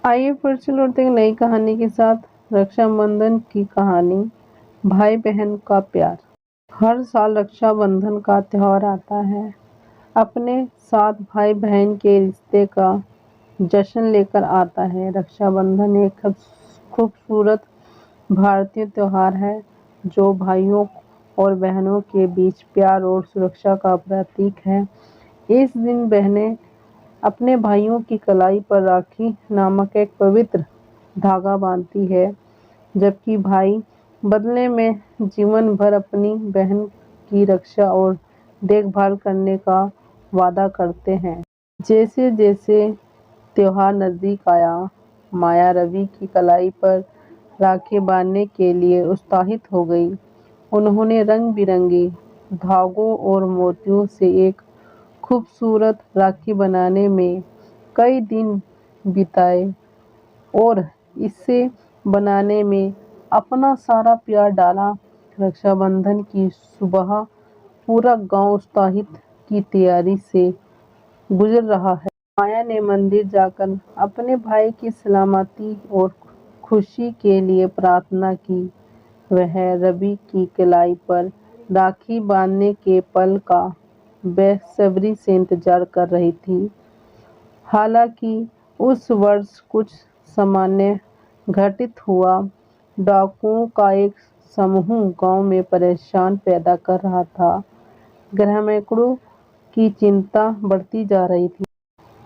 आइए फिर से लौटते हैं एक नई कहानी के साथ। रक्षाबंधन की कहानी। भाई बहन का प्यार। हर साल रक्षाबंधन का त्योहार आता है, अपने साथ भाई बहन के रिश्ते का जश्न लेकर आता है। रक्षाबंधन एक खूबसूरत भारतीय त्योहार है जो भाइयों और बहनों के बीच प्यार और सुरक्षा का प्रतीक है। इस दिन बहनें अपने भाइयों की कलाई पर राखी नामक एक पवित्र धागा बांधती है, जबकि भाई बदले में जीवन भर अपनी बहन की रक्षा और देखभाल करने का वादा करते हैं। जैसे जैसे त्योहार नज़दीक आया, माया रवि की कलाई पर राखी बांधने के लिए उत्साहित हो गई। उन्होंने रंग बिरंगे धागों और मोतियों से एक खूबसूरत राखी बनाने में कई दिन बिताए और इसे बनाने में अपना सारा प्यार डाला। रक्षाबंधन की सुबह पूरा गांव उत्साहित की तैयारी से गुजर रहा है। माया ने मंदिर जाकर अपने भाई की सलामती और खुशी के लिए प्रार्थना की। वह रवि की कलाई पर राखी बांधने के पल का बेसब्री से इंतजार कर रही थी। हालांकि उस वर्ष कुछ सामान्य घटित हुआ। डाकुओं का एक समूह गांव में परेशान पैदा कर रहा था। ग्रामीणों की चिंता बढ़ती जा रही थी।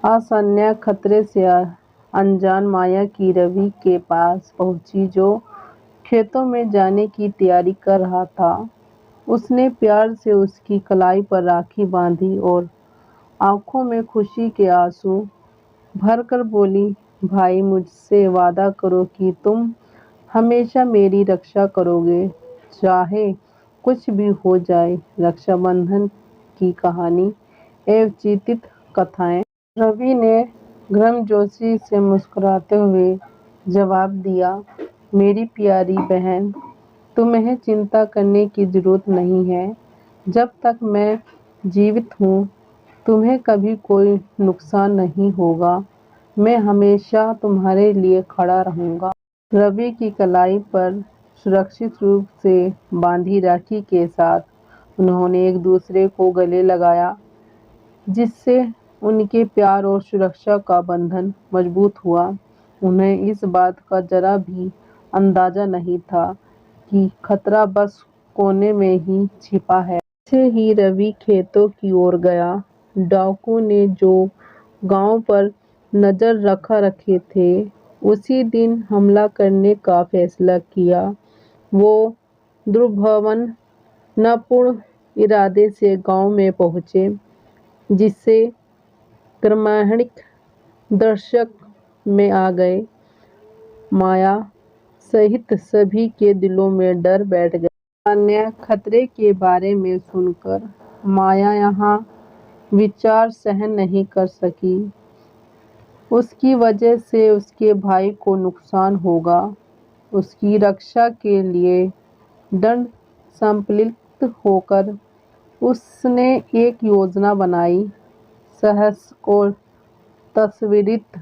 अचानक खतरे से अनजान माया की रवि के पास पहुंची, जो खेतों में जाने की तैयारी कर रहा था। उसने प्यार से उसकी कलाई पर राखी बांधी और आंखों में खुशी के आंसू भरकर बोली, भाई मुझसे वादा करो कि तुम हमेशा मेरी रक्षा करोगे, चाहे कुछ भी हो जाए। रक्षाबंधन की कहानी एवं चित्रित कथाएं। रवि ने गर्मजोशी से मुस्कुराते हुए जवाब दिया, मेरी प्यारी बहन, तुम्हें चिंता करने की जरूरत नहीं है। जब तक मैं जीवित हूँ, तुम्हें कभी कोई नुकसान नहीं होगा। मैं हमेशा तुम्हारे लिए खड़ा रहूँगा। रवि की कलाई पर सुरक्षित रूप से बांधी राखी के साथ उन्होंने एक दूसरे को गले लगाया, जिससे उनके प्यार और सुरक्षा का बंधन मजबूत हुआ। उन्हें इस बात का जरा भी अंदाजा नहीं था कि खतरा बस कोने में ही छिपा है। ऐसे ही रवि खेतों की ओर गया। डाकू ने जो गांव पर नजर रखे थे, उसी दिन हमला करने का फैसला किया। वो दुर्भावनापूर्ण इरादे से गांव में पहुंचे, जिससे ग्रामीण दर्शक में आ गए। माया सहित सभी के दिलों में डर बैठ गया। अन्य खतरे के बारे में सुनकर माया यहाँ विचार सहन नहीं कर सकी। उसकी वजह से उसके भाई को नुकसान होगा। उसकी रक्षा के लिए दृढ़ संकल्पित होकर उसने एक योजना बनाई। साहस और तस्वीरित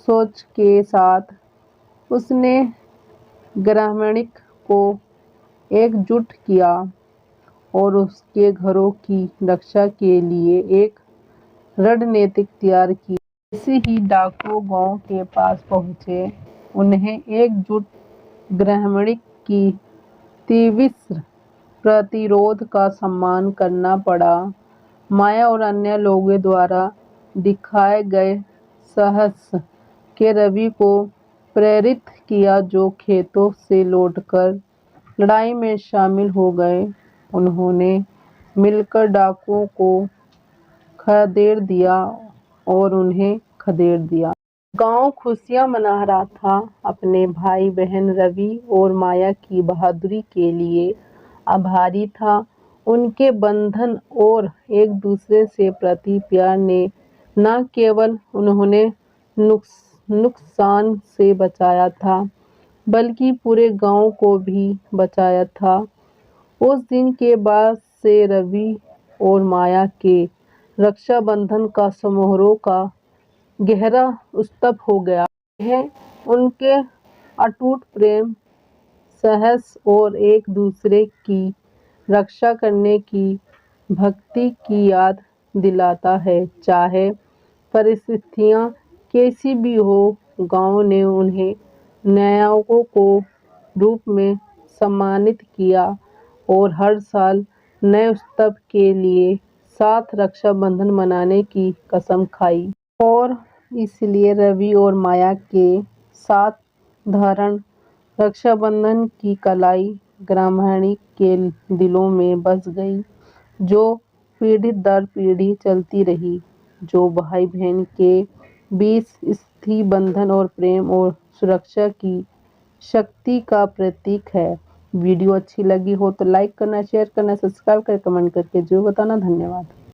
सोच के साथ उसने ग्रामीण को एकजुट किया और उसके घरों की रक्षा के लिए एक रणनीति तैयार की। जैसे ही डाकू गांव के पास पहुंचे, उन्हें एकजुट ग्रामीण की तीव्र प्रतिरोध का सामना करना पड़ा। माया और अन्य लोगों द्वारा दिखाए गए साहस के रवि को प्रेरित किया, जो खेतों से लौटकर लड़ाई में शामिल हो गए। उन्होंने मिलकर डाकुओं को खदेड़ दिया। गांव खुशियां मना रहा था। अपने भाई बहन रवि और माया की बहादुरी के लिए आभारी था। उनके बंधन और एक दूसरे से प्रति प्यार ने न केवल उन्होंने नुकसान से बचाया था, बल्कि पूरे गांव को भी बचाया था। उस दिन के बाद से रवि और माया के रक्षाबंधन का समारोह का गहरा उत्सव हो गया। यह उनके अटूट प्रेम, साहस और एक दूसरे की रक्षा करने की भक्ति की याद दिलाता है। चाहे परिस्थितियाँ कैसी भी हो, गांव ने उन्हें नायकों को रूप में सम्मानित किया और हर साल नए उत्सव के लिए साथ रक्षाबंधन मनाने की कसम खाई। और इसलिए रवि और माया के साथ धारण रक्षाबंधन की कलाई ग्रामीण के दिलों में बस गई, जो पीढ़ी दर पीढ़ी चलती रही, जो भाई बहन के बीच स्थित बंधन और प्रेम और सुरक्षा की शक्ति का प्रतीक है। वीडियो अच्छी लगी हो तो लाइक करना, शेयर करना, सब्सक्राइब कर कमेंट करके जरूर बताना। धन्यवाद।